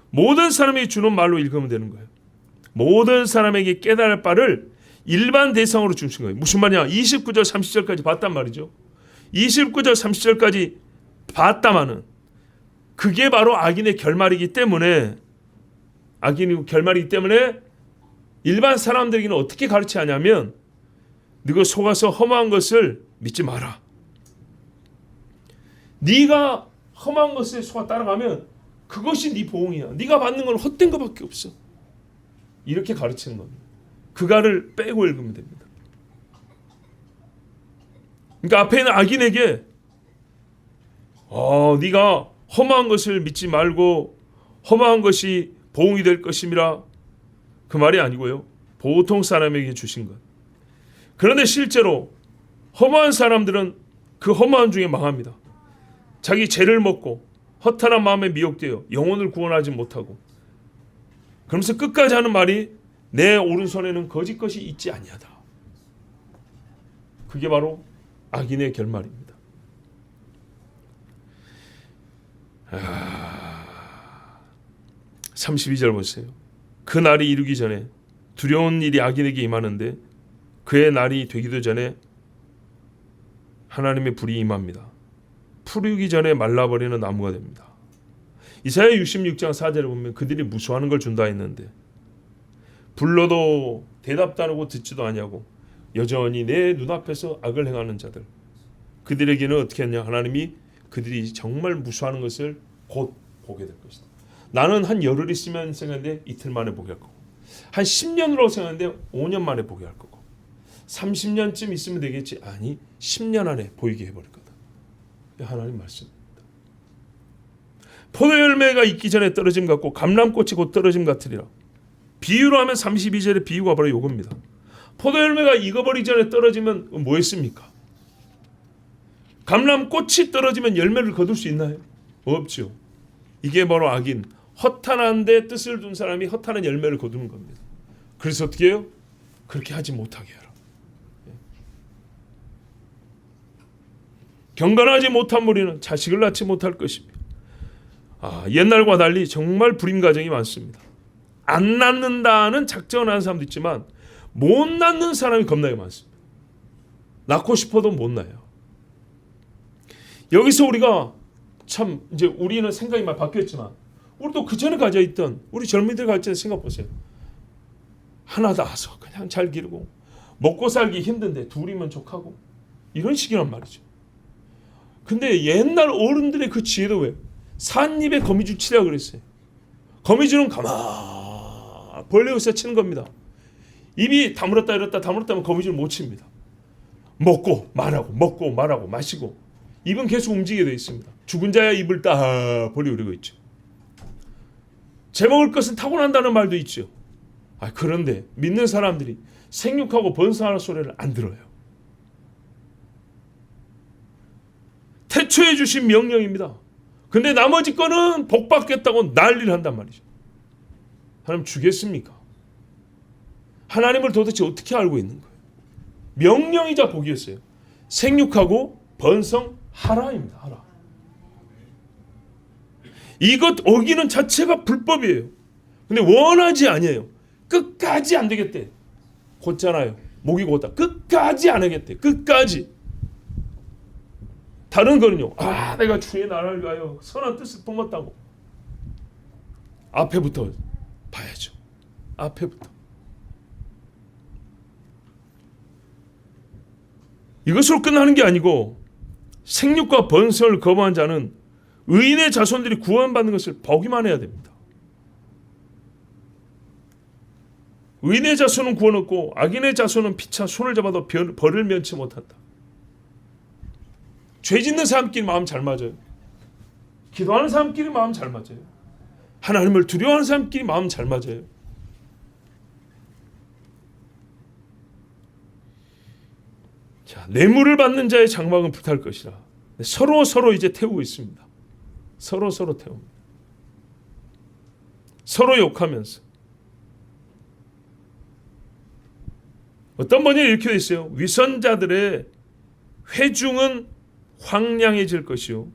모든 사람에게 주는 말로 읽으면 되는 거예요. 모든 사람에게 깨달을 바를 일반 대상으로 주신 거예요. 무슨 말이냐? 29절 30절까지 봤단 말이죠. 29절 30절까지 봤다마는 그게 바로 악인의 결말이기 때문에 일반 사람들에게는 어떻게 가르치냐면 너가 속아서 험한 것을 믿지 마라. 네가 험한 것에 속아 따라가면 그것이 네 보응이야. 네가 받는 건 헛된 것밖에 없어. 이렇게 가르치는 겁니다. 그가를 빼고 읽으면 됩니다. 그러니까 앞에 있는 악인에게 네가 험한 것을 믿지 말고 험한 것이 보응이 될 것임이라 그 말이 아니고요. 보통 사람에게 주신 것. 그런데 실제로 허무한 사람들은 그 허무한 중에 망합니다. 자기 죄를 먹고 허탄한 마음에 미혹되어 영혼을 구원하지 못하고 그러면서 끝까지 하는 말이 내 오른손에는 거짓 것이 있지 아니하다. 그게 바로 악인의 결말입니다. 32절 보세요. 그 날이 이루기 전에 두려운 일이 악인에게 임하는데 그의 날이 되기도 전에 하나님의 불이 임합니다. 푸르기 전에 말라버리는 나무가 됩니다. 이사야 66장 4절에 보면 그들이 무수하는 걸 준다 했는데 불러도 대답도 안 하고 듣지도 아니하고 여전히 내 눈앞에서 악을 행하는 자들, 그들에게는 어떻게 했냐? 하나님이 그들이 정말 무수하는 것을 곧 보게 될 것이다. 나는 한 열흘 있으면 생각했는데 이틀 만에 보게 할 거고, 한 10년으로 생각했는데 5년 만에 보게 할 거고, 30년쯤 있으면 되겠지. 아니 10년 안에 보이게 해버릴 거다. 하나님 말씀입니다. 포도 열매가 있기 전에 떨어짐 같고 감람꽃이 곧 떨어짐 같으리라. 비유로 하면 32절의 비유가 바로 이겁니다. 포도 열매가 익어버리기 전에 떨어지면 뭐 했습니까? 감람꽃이 떨어지면 열매를 거둘 수 있나요? 없죠. 이게 바로 악인, 허탄한 데 뜻을 둔 사람이 허탄한 열매를 거두는 겁니다. 그래서 어떻게 해요? 그렇게 하지 못하게 해라. 경건하지 못한 무리는 자식을 낳지 못할 것입니다. 옛날과 달리 정말 불임 가정이 많습니다. 안 낳는다는 작정을 하는 사람도 있지만 못 낳는 사람이 겁나게 많습니다. 낳고 싶어도 못 낳아요. 여기서 우리가 참 이제 우리는 생각이 많이 바뀌었지만 우리도 그 전에 가져 있던 우리 젊은이들 가질 때 생각 보세요. 하나 낳아서 그냥 잘 기르고 먹고 살기 힘든데 둘이면 족하고 이런 식이란 말이죠. 근데 옛날 어른들의 그 지혜도 왜? 산입에 거미줄 치라고 그랬어요. 거미줄은 가만 벌레에서 치는 겁니다. 입이 다물었다 이랬다 다물었다 하면 거미줄 못 칩니다. 먹고 말하고 마시고 입은 계속 움직이게 되어 있습니다. 죽은 자야 입을 딱 벌리고 있죠. 제 먹을 것은 타고난다는 말도 있죠. 그런데 믿는 사람들이 생육하고 번성하는 소리를 안 들어요. 태초에 주신 명령입니다. 근데 나머지 거는 복 받겠다고 난리를 한단 말이죠. 하나님 주겠습니까? 하나님을 도대체 어떻게 알고 있는 거예요? 명령이자 복이었어요. 생육하고 번성하라입니다. 하라. 이것 어기는 자체가 불법이에요. 근데 원하지 아니에요. 끝까지 안 되겠대. 곧잖아요. 목이 곧다. 끝까지 안 하겠대. 끝까지. 다른 거는요. 내가 주의 나라를 위하여 선한 뜻을 품었다고. 앞에부터 봐야죠. 앞에부터. 이것으로 끝나는 게 아니고 생육과 번성을 거부한 자는 의인의 자손들이 구원받는 것을 보기만 해야 됩니다. 의인의 자손은 구원 얻고 악인의 자손은 피차 손을 잡아도 벌을 면치 못한다. 죄 짓는 사람끼리 마음 잘 맞아요. 기도하는 사람끼리 마음 잘 맞아요. 하나님을 두려워하는 사람끼리 마음 잘 맞아요. 뇌물을 받는 자의 장막은 불탈 것이라. 서로 이제 태우고 있습니다. 서로 태웁니다. 서로 욕하면서. 어떤 번역에 이렇게 돼 있어요. 위선자들의 회중은 황량해질 것이요.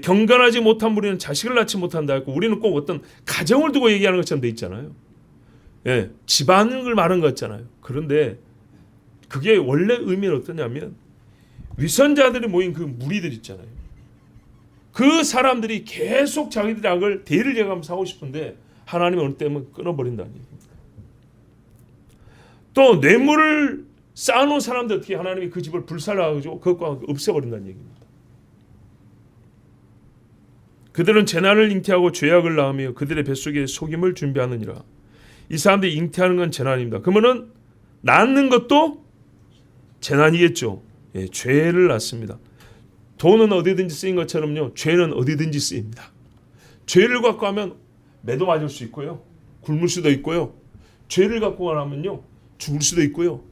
경건하지 못한 무리는 자식을 낳지 못한다 했고, 우리는 꼭 어떤 가정을 두고 얘기하는 것처럼 돼 있잖아요. 집안을 말하는 것 같잖아요. 그런데 그게 원래 의미는 어떠냐면, 위선자들이 모인 그 무리들 있잖아요. 그 사람들이 계속 자기들의 악을 대를 이어가면서 하고 싶은데 하나님은 어느 때면 끊어버린다는 얘기입니다. 또 뇌물을 쌓아놓은 사람들 어떻게 하나님이 그 집을 불살라가지고 그것과 없애버린다는 얘기입니다. 그들은 재난을 잉태하고 죄악을 낳으며 그들의 뱃속에 속임을 준비하느니라. 이 사람들이 잉태하는 건 재난입니다. 그러면은 낳는 것도 재난이겠죠. 죄를 낳습니다. 돈은 어디든지 쓰인 것처럼요, 죄는 어디든지 쓰입니다. 죄를 갖고 하면 매도 맞을 수 있고요, 굶을 수도 있고요. 죄를 갖고 하면요, 죽을 수도 있고요.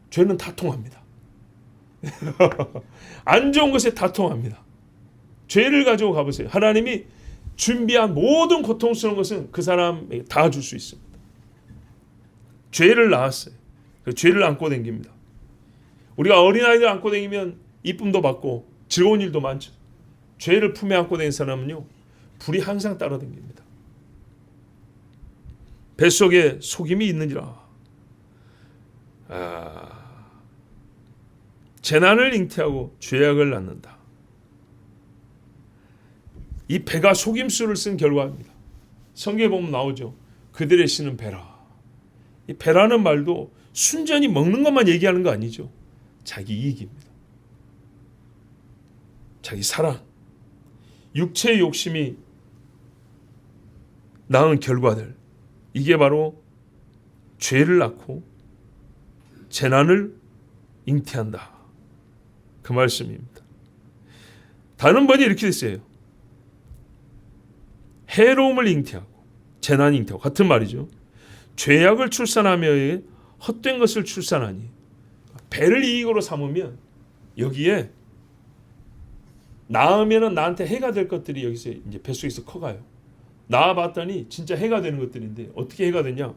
죄는 다 통합니다. 안 좋은 것에 다 통합니다. 죄를 가지고 가보세요. 하나님이 준비한 모든 고통스러운 것은 그 사람에게 다 줄 수 있습니다. 죄를 낳았어요. 그 죄를 안고 다닙니다. 우리가 어린아이들 안고 다니면 이쁨도 받고 즐거운 일도 많죠. 죄를 품에 안고 다니는 사람은요, 불이 항상 따라다닙니다. 뱃속에 속임이 있느니라. 재난을 잉태하고 죄악을 낳는다. 이 배가 속임수를 쓴 결과입니다. 성경에 보면 나오죠. 그들의 신은 배라. 이 배라는 말도 순전히 먹는 것만 얘기하는 거 아니죠. 자기 이익입니다. 자기 사랑, 육체의 욕심이 낳은 결과들, 이게 바로 죄를 낳고 재난을 잉태한다. 그 말씀입니다. 다른 번이 이렇게 됐어요. 해로움을 잉태하고 재난 잉태하고 같은 말이죠. 죄악을 출산하며 헛된 것을 출산하니, 배를 이익으로 삼으면 여기에 낳으면은 나한테 해가 될 것들이 여기서 이제 뱃속에서 커가요. 낳아봤더니 진짜 해가 되는 것들인데 어떻게 해가 되냐?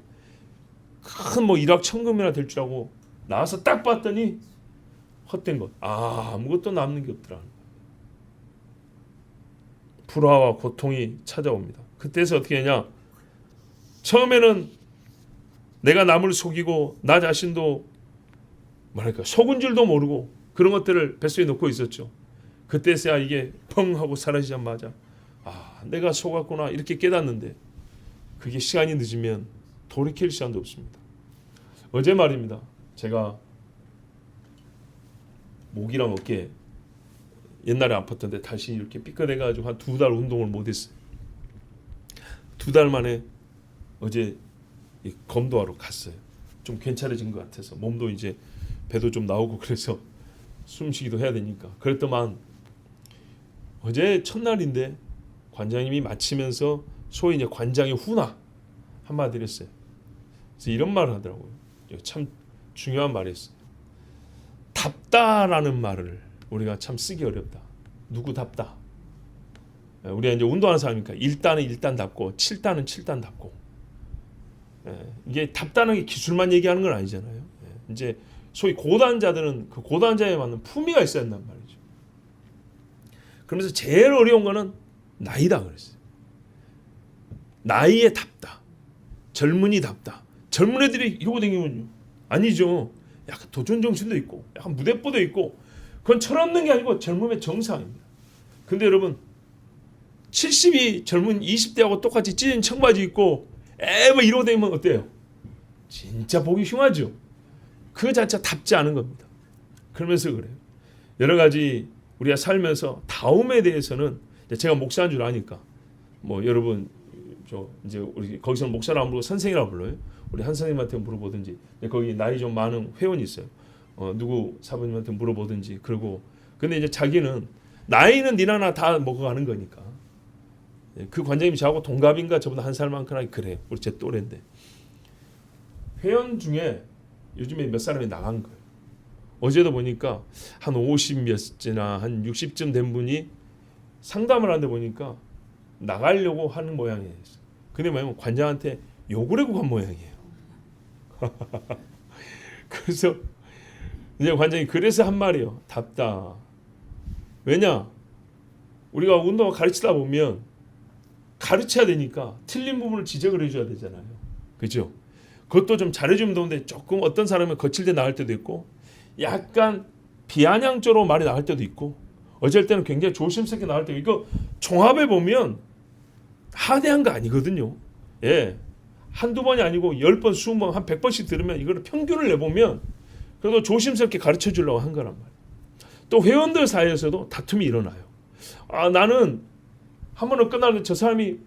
큰 뭐 일확천금이나 될 줄 알고 나와서 딱 봤더니 헛된 것. 아무것도 남는 게 없더라. 불화와 고통이 찾아옵니다. 그때서 어떻게 하냐? 처음에는 내가 남을 속이고 나 자신도 뭐랄까 속은 줄도 모르고 그런 것들을 뱃속에 놓고 있었죠. 그때서야 이게 펑 하고 사라지자마자 내가 속았구나 이렇게 깨닫는데, 그게 시간이 늦으면 돌이킬 시간도 없습니다. 어제 말입니다. 제가 목이랑 어깨 옛날에 아팠던데 다시 이렇게 삐끗해가지고 한 2달 운동을 못했어요. 2달 만에 어제 검도하러 갔어요. 좀 괜찮아진 것 같아서, 몸도 이제 배도 좀 나오고 그래서 숨쉬기도 해야 되니까. 그랬더만 어제 첫날인데 관장님이 마치면서 소위 이제 관장의 훈화 한마디를 했어요. 그래서 이런 말을 하더라고요. 참 중요한 말이었어요. 답다라는 말을 우리가 참 쓰기 어렵다. 누구 답다? 우리가 이제 운동하는 사람이니까 1단은 1단답고 7단은 7단답고, 이게 답다는 게 기술만 얘기하는 건 아니잖아요. 이제 소위 고단자들은 그 고단자에 맞는 품위가 있어야 한단 말이죠. 그러면서 제일 어려운 거는 나이다 그랬어요. 나이에 답다. 젊은이답다. 젊은 애들이 이러고 다니면요, 아니죠. 약간 도전 정신도 있고 약간 무대뽀도 있고, 그건 철없는 게 아니고 젊음의 정상입니다. 근데 여러분 70이 젊은 20대하고 똑같이 찢은 청바지 입고 뭐 이러고 다니면 어때요? 진짜 보기 흉하죠. 그 자체가 답지 않은 겁니다. 그러면서 그래요. 여러 가지 우리가 살면서 다움에 대해서는 제가 목사인 줄 아니까 뭐 여러분 저 이제 우리 거기서는 목사라 안 부르고 선생이라고 불러요. 우리 한 선생님한테 물어보든지, 거기 나이 좀 많은 회원이 있어요. 누구 사부님한테 물어보든지. 그러고 근데 이제 자기는 나이는 니나 나 다 먹어가는 거니까, 그 관장님이 저하고 동갑인가 저보다 한 살 많거나 그래요. 우리 제 또래인데 회원 중에 요즘에 몇 사람이 나간 거예요. 어제도 보니까 한 50몇이나 한 60쯤 된 분이 상담을 하는데 보니까 나가려고 하는 모양이에요. 근데 뭐냐면 관장한테 욕을 하고 간 모양이에요. 그래서 이제 관장이 그래서 한 말이에요. 답다. 왜냐? 우리가 운동을 가르치다 보면 가르쳐야 되니까 틀린 부분을 지적을 해줘야 되잖아요. 그죠? 그것도 좀 잘해주면 좋은데 조금 어떤 사람은 거칠게 나갈 때도 있고 약간 비아냥적으로 말이 나갈 때도 있고 어쩔 때는 굉장히 조심스럽게 나갈 때도 있고 종합해 보면 하대한 거 아니거든요. 예. 한두 번이 아니고 10번, 20번, 한 100번씩 들으면 이거를 평균을 내보면 그래도 조심스럽게 가르쳐 주려고 한 거란 말이에요. 또 회원들 사이에서도 다툼이 일어나요. 아, 나는 한 번은 끝나는데 저 사람이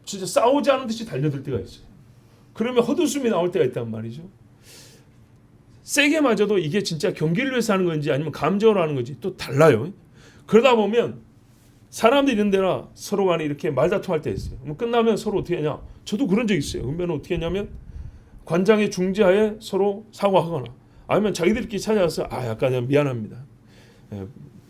진짜 싸우지 않은 듯이 달려들 때가 있어요. 그러면 헛웃음이 나올 때가 있단 말이죠. 세게 맞아도 이게 진짜 경기를 위해서 하는 건지 아니면 감정으로 하는 건지 또 달라요. 그러다 보면 사람들이 있는 데나 서로 간에 이렇게 말다툼할 때 있어요. 그럼 끝나면 서로 어떻게 하냐. 저도 그런 적 있어요. 그러면 어떻게 했냐면 관장의 중재하에 서로 사과하거나 아니면 자기들끼리 찾아가서 약간 그냥 미안합니다.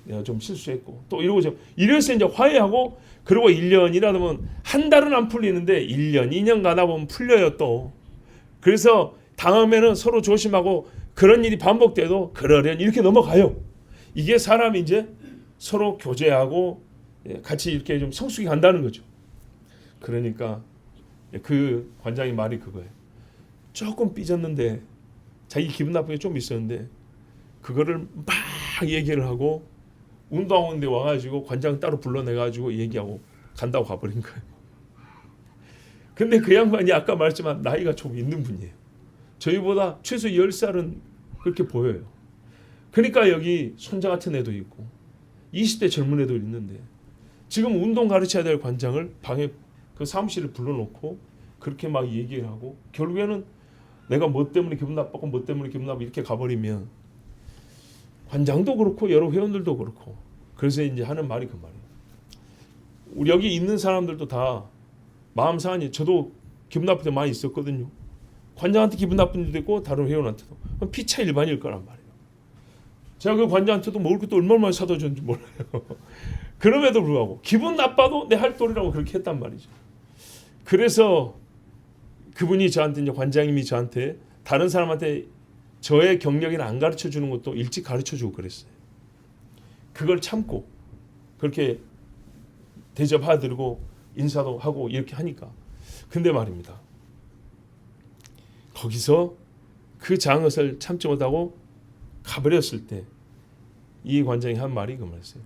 내가 좀 실수했고 또 이러고 이래서 이제 화해하고 그리고 1년이라 하면 한 달은 안 풀리는데 1년, 2년 가다 보면 풀려요 또. 그래서 다음에는 서로 조심하고 그런 일이 반복돼도 그러려니 이렇게 넘어가요. 이게 사람이 이제 서로 교제하고 같이 이렇게 좀 성숙히 간다는 거죠. 그러니까 그 관장의 말이 그거예요. 조금 삐졌는데 자기 기분 나쁜 게 좀 있었는데 그거를 막 얘기를 하고 운동하는 데 와가지고 관장 따로 불러내가지고 얘기하고 간다고 가버린 거예요. 근데 그 양반이 아까 말했지만 나이가 좀 있는 분이에요. 저희보다 최소 10살은 그렇게 보여요. 그러니까 여기 손자 같은 애도 있고 20대 젊은 애도 있는데 지금 운동 가르쳐야 될 관장을 방에 그 사무실에 불러놓고 그렇게 막 얘기를 하고 결국에는 내가 뭐 때문에 기분 나쁘고 뭐 때문에 기분 나쁘고 이렇게 가버리면 관장도 그렇고 여러 회원들도 그렇고 그래서 이제 하는 말이 그 말이에요. 우리 여기 있는 사람들도 다 마음 상하니 저도 기분 나쁠 때 많이 있었거든요. 관장한테 기분 나쁜 일도 있고 다른 회원한테도 피차 일반일 거란 말이에요. 제가 그 관장한테도 먹을 것도 얼마나 많이 사다 줬는지 몰라요. 그럼에도 불구하고 기분 나빠도 내 할 도리라고 그렇게 했단 말이죠. 그래서 그분이 저한테 이제 관장님이 저한테 다른 사람한테 저의 경력이나 안 가르쳐 주는 것도 일찍 가르쳐 주고 그랬어요. 그걸 참고 그렇게 대접하드리고 인사도 하고 이렇게 하니까 근데 말입니다. 거기서 그 장것을 참지 못하고 가버렸을 때 이 관장이 한 말이 그 말이었어요.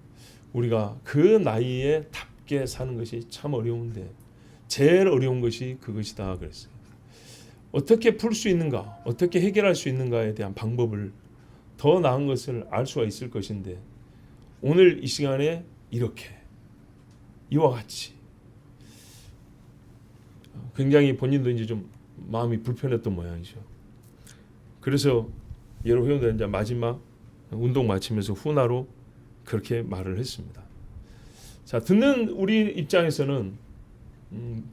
우리가 그 나이에 답게 사는 것이 참 어려운데 제일 어려운 것이 그것이다 그랬어요. 어떻게 풀 수 있는가, 어떻게 해결할 수 있는가에 대한 방법을 더 나은 것을 알 수가 있을 것인데 오늘 이 시간에 이렇게 이와 같이 굉장히 본인도 이제 좀 마음이 불편했던 모양이죠. 그래서 여러 회원들은 이제 마지막 운동 마치면서 후나로 그렇게 말을 했습니다. 자, 듣는 우리 입장에서는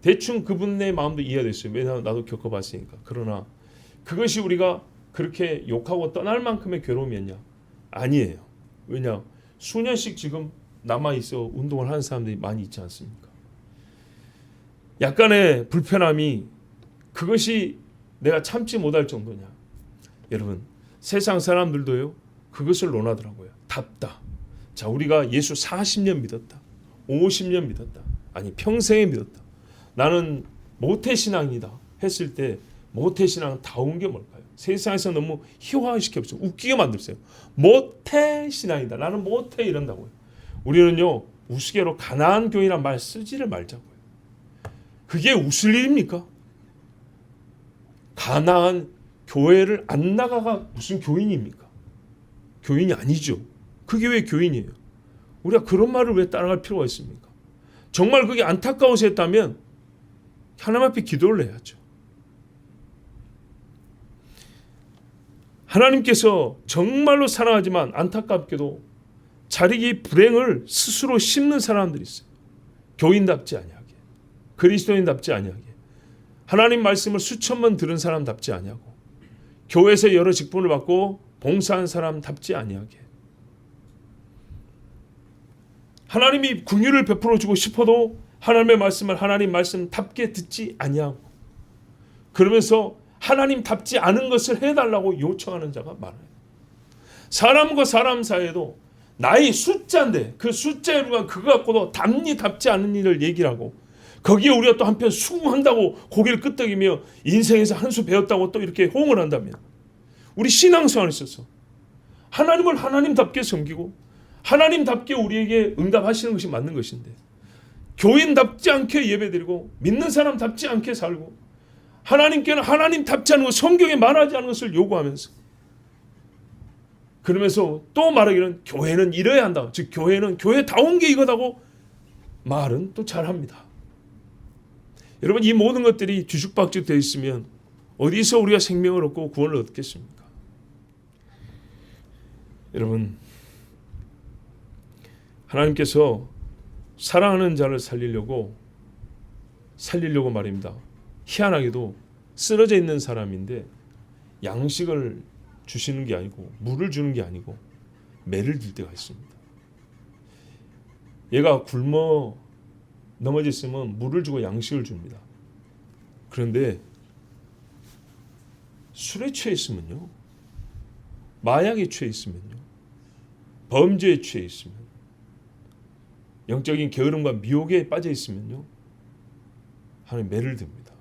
대충 그분의 마음도 이해됐어요. 왜냐하면 나도 겪어봤으니까. 그러나 그것이 우리가 그렇게 욕하고 떠날 만큼의 괴로움이었냐? 아니에요. 왜냐? 수년씩 지금 남아있어 운동을 하는 사람들이 많이 있지 않습니까? 약간의 불편함이 그것이 내가 참지 못할 정도냐? 여러분, 세상 사람들도요. 그것을 논하더라고요. 답다. 자, 우리가 예수 40년 믿었다. 50년 믿었다. 아니, 평생에 믿었다. 나는 모태신앙이다 했을 때 모태신앙은 다운 게 뭘까요? 세상에서 너무 희화시켜서 웃기게 만들었어요. 모태신앙이다. 나는 모태 이런다고요. 우리는요. 우스개로 가나안 교회란 말 쓰지를 말자고요. 그게 웃을 일입니까? 가나안 교회를 안 나가가 무슨 교인입니까? 교인이 아니죠. 그게 왜 교인이에요? 우리가 그런 말을 왜 따라갈 필요가 있습니까? 정말 그게 안타까워서 했다면 하나님 앞에 기도를 해야죠. 하나님께서 정말로 사랑하지만 안타깝게도 자기 불행을 스스로 씹는 사람들이 있어요. 교인답지 아니하게, 그리스도인답지 아니하게, 하나님 말씀을 수천 번 들은 사람답지 아니하고, 교회에서 여러 직분을 받고 봉사한 사람답지 아니하게, 하나님이 긍휼을 베풀어 주고 싶어도 하나님의 말씀을 하나님 말씀답게 듣지 아니하고, 그러면서 하나님답지 않은 것을 해달라고 요청하는 자가 많아요. 사람과 사람 사이에도 나의 숫자인데 그 숫자에 불과한 그거 갖고도 답지 않은 일을 얘기를 하고, 거기에 우리가 또 한편 수긍한다고 고개를 끄덕이며 인생에서 한 수 배웠다고 또 이렇게 호응을 한다면, 우리 신앙생활에 있어서 하나님을 하나님답게 섬기고 하나님답게 우리에게 응답하시는 것이 맞는 것인데, 교인답지 않게 예배드리고 믿는 사람답지 않게 살고 하나님께는 하나님답지 않은 것, 성경에 말하지 않은 것을 요구하면서, 그러면서 또 말하기는 교회는 이래야 한다, 즉 교회는 교회다운 게 이거다고 말은 또 잘합니다. 여러분, 이 모든 것들이 뒤죽박죽 되어 있으면 어디서 우리가 생명을 얻고 구원을 얻겠습니까? 여러분, 하나님께서 사랑하는 자를 살리려고 말입니다. 희한하게도 쓰러져 있는 사람인데 양식을 주시는 게 아니고, 물을 주는 게 아니고 매를 들 때가 있습니다. 얘가 굶어 넘어졌으면 물을 주고 양식을 줍니다. 그런데 술에 취해 있으면요, 마약에 취해 있으면요, 범죄에 취해 있으면, 영적인 게으름과 미혹에 빠져 있으면요, 하나님 매를 듭니다.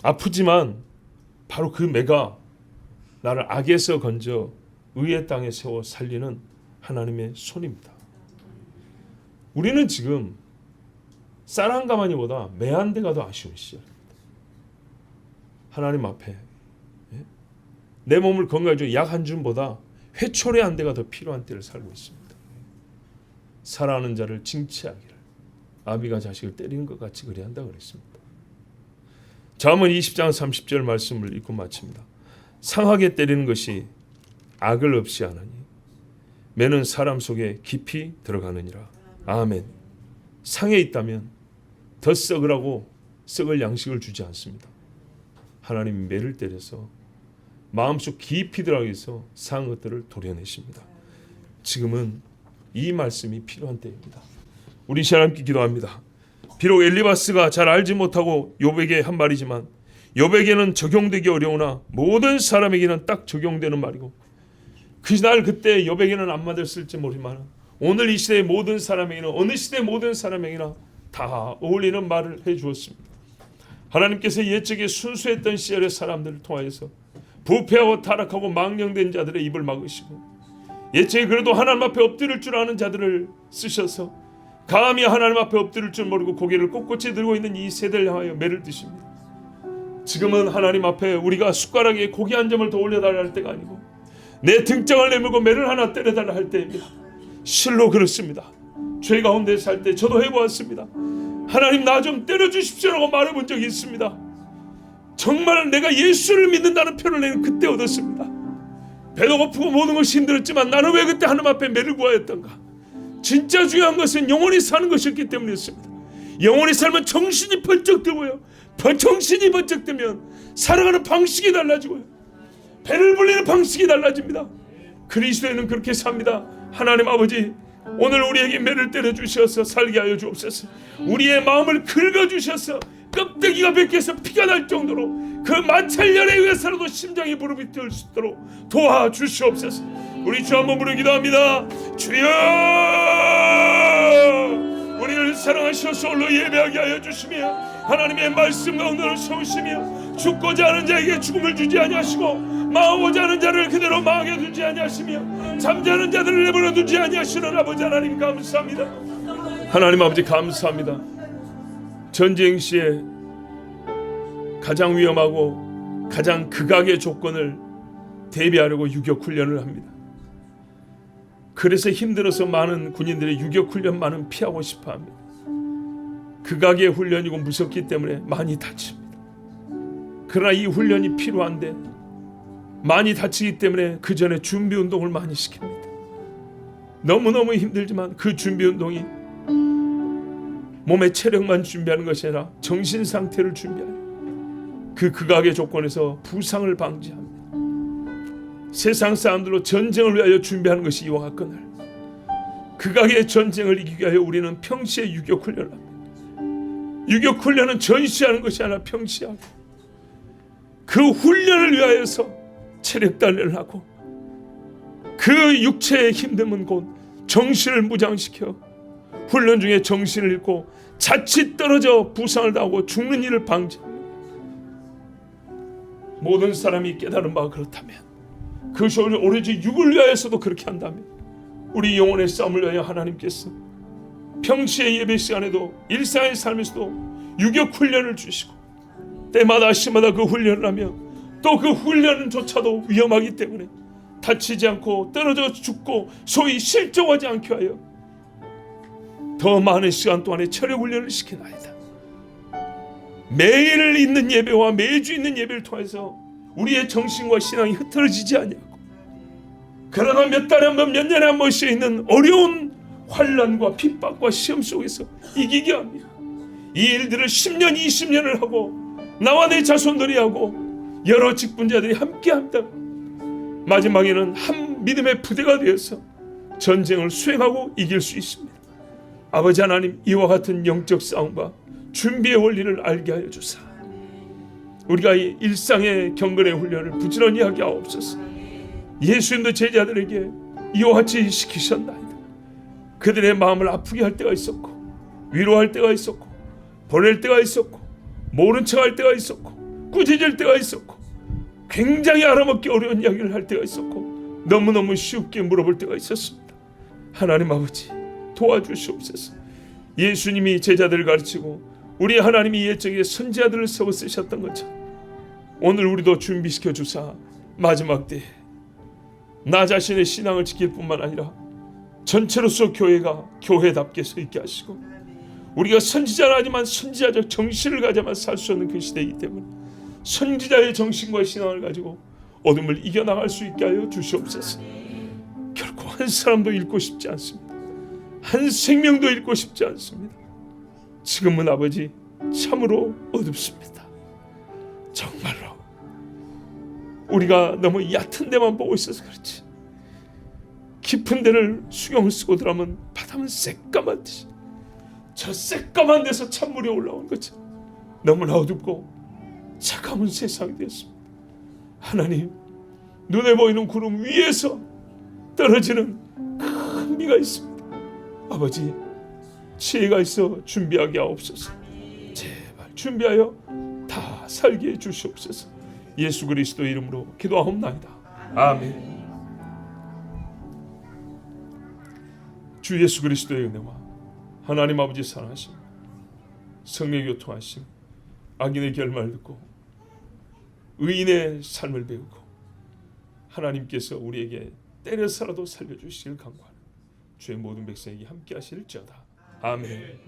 아프지만 바로 그 매가 나를 악에서 건져 의의 땅에 세워 살리는 하나님의 손입니다. 우리는 지금 쌀 한 가마니보다 매 한 대가 더 아쉬운 시절입니다. 하나님 앞에 내 몸을 건강해 주는 약 한 줌보다 회초리 한 대가 더 필요한 때를 살고 있습니다. 사랑하는 자를 징치하기를 아비가 자식을 때리는 것 같이 그리 한다 그랬습니다. 잠언 20장 30절 말씀을 읽고 마칩니다. 상하게 때리는 것이 악을 없이 하나니 매는 사람 속에 깊이 들어가느니라. 아멘. 상해 있다면 더 썩으라고 썩을 양식을 주지 않습니다. 하나님이 매를 때려서 마음속 깊이 들어가기 위해서 상한 것들을 도려내십니다. 지금은 이 말씀이 필요한 때입니다. 우리 하나님께 기도합니다. 비록 엘리바스가 잘 알지 못하고 욥에게 한 말이지만 욥에게는 적용되기 어려우나 모든 사람에게는 딱 적용되는 말이고, 그날 그때 욥에게는 안 맞았을지 모르지만 오늘 이 시대의 모든 사람에게는, 어느 시대 모든 사람에게나 다 어울리는 말을 해주었습니다. 하나님께서 옛적에 순수했던 시절의 사람들을 통하여서 부패하고 타락하고 망령된 자들의 입을 막으시고, 옛적에 그래도 하나님 앞에 엎드릴 줄 아는 자들을 쓰셔서 감히 하나님 앞에 엎드릴 줄 모르고 고개를 꼿꼿이 들고 있는 이 세대를 향하여 매를 드십니다. 지금은 하나님 앞에 우리가 숟가락에 고기 한 점을 더 올려달라 할 때가 아니고 내 등짝을 내밀고 매를 하나 때려달라 할 때입니다. 실로 그렇습니다. 죄 가운데 살 때 저도 해보았습니다. 하나님 나 좀 때려주십시오라고 말해본 적이 있습니다. 정말 내가 예수를 믿는다는 표를 내는 그때 얻었습니다. 배도 고프고 모든 것이 힘들었지만 나는 왜 그때 하나님 앞에 매를 구하였던가? 진짜 중요한 것은 영원히 사는 것이었기 때문이었습니다. 영원히 살면 정신이 번쩍 들고요, 정신이 번쩍 들면 살아가는 방식이 달라지고요, 배를 불리는 방식이 달라집니다. 그리스도인은 그렇게 삽니다. 하나님 아버지, 오늘 우리에게 매를 때려주셔서 살게 하여 주옵소서. 우리의 마음을 긁어주셔서 껍데기가 벗겨서 피가 날 정도로 그 마찰열에 의해서라도 심장이 무릎이 뜰 수 있도록 도와주시옵소서. 우리 주 한번 부르 기도합니다. 주여, 우리를 사랑하셔서 홀로 예배하게 하여 주시며 하나님의 말씀 가운데를 세우시며 죽고자 하는 자에게 죽음을 주지 아니하시고 망하고자 하는 자를 그대로 망하게 두지 아니하시며 잠자는 자들을 내버려 두지 아니하시는 아버지 하나님 감사합니다. 하나님 아버지 감사합니다. 전쟁 시에 가장 위험하고 가장 극악의 조건을 대비하려고 유격훈련을 합니다. 그래서 힘들어서 많은 군인들의 유격훈련만은 피하고 싶어합니다. 극악의 훈련이고 무섭기 때문에 많이 다칩니다. 그러나 이 훈련이 필요한데 많이 다치기 때문에 그 전에 준비운동을 많이 시킵니다. 너무너무 힘들지만 그 준비운동이 몸의 체력만 준비하는 것이 아니라 정신상태를 준비하는, 그 극악의 조건에서 부상을 방지합니다. 세상 사람들로 전쟁을 위하여 준비하는 것이 이와 같거늘 극악의 전쟁을 이기기 위하여 우리는 평시에 유격훈련을 합니다. 유격훈련은 전시하는 것이 아니라 평시하고 그 훈련을 위하여서 체력단련을 하고 그 육체의 힘듦은 곧 정신을 무장시켜 훈련 중에 정신을 잃고 자칫 떨어져 부상을 당하고 죽는 일을 방지합니다. 모든 사람이 깨달은 바가 그렇다면 그것이 오로지 육을 위하여서도 그렇게 한다면 우리 영혼의 싸움을 위하여 하나님께서 평시의 예배 시간에도 일상의 삶에서도 유격 훈련을 주시고 때마다 시마다 그 훈련을 하며 또 그 훈련조차도 위험하기 때문에 다치지 않고 떨어져 죽고 소위 실종하지 않게 하여 더 많은 시간 동안에 체력 훈련을 시키나이다. 매일 있는 예배와 매주 있는 예배를 통해서 우리의 정신과 신앙이 흐트러지지 아니하고 그러나 몇 달에 한 번 몇 년에 한 번씩 있는 어려운 환난과 핍박과 시험 속에서 이기게 합니다. 이 일들을 10년 20년을 하고 나와 내 자손들이 하고 여러 직분자들이 함께합니다. 마지막에는 한 믿음의 부대가 되어서 전쟁을 수행하고 이길 수 있습니다. 아버지 하나님, 이와 같은 영적 싸움과 준비의 원리를 알게 하여 주사 우리가 이 일상의 경건의 훈련을 부지런히 하게 하옵소서. 예수님도 제자들에게 이와 같이 시키셨나이다. 그들의 마음을 아프게 할 때가 있었고 위로할 때가 있었고 보낼 때가 있었고 모른 척할 때가 있었고 꾸짖을 때가 있었고 굉장히 알아먹기 어려운 이야기를 할 때가 있었고 너무너무 쉽게 물어볼 때가 있었습니다. 하나님 아버지 도와주시옵소서. 예수님이 제자들을 가르치고 우리 하나님이 옛적에 선지자들을 세워 쓰셨던 것처럼 오늘 우리도 준비시켜 주사 마지막 때에 나 자신의 신앙을 지킬 뿐만 아니라 전체로서 교회가 교회답게 서 있게 하시고 우리가 선지자는 아니지만 선지자적 정신을 가져야만 살 수 있는 그 시대이기 때문에 선지자의 정신과 신앙을 가지고 어둠을 이겨나갈 수 있게 하여 주시옵소서. 결코 한 사람도 잃고 싶지 않습니다. 한 생명도 잃고 싶지 않습니다. 지금은 아버지 참으로 어둡습니다. 정말로 우리가 너무 얕은 데만 보고 있어서 그렇지 깊은 데를 수경을 쓰고 들어가면 바다는 새까만 듯이 저 새까만 데서 찬물이 올라오는 것처럼 너무나 어둡고 차가운 세상이 되었습니다. 하나님, 눈에 보이는 구름 위에서 떨어지는 큰 비가 있습니다. 아버지, 지혜가 있어 준비하게 하옵소서. 제발 준비하여 다 살게 해 주시옵소서. 예수 그리스도의 이름으로 기도하옵나이다. 아멘. 주 예수 그리스도의 은혜와 하나님 아버지 사랑하심, 성령의 교통하심, 악인의 결말을 듣고 의인의 삶을 배우고 하나님께서 우리에게 때려서라도 살려주시길 간구하는 주의 모든 백성에게 함께 하실지어다. 아멘.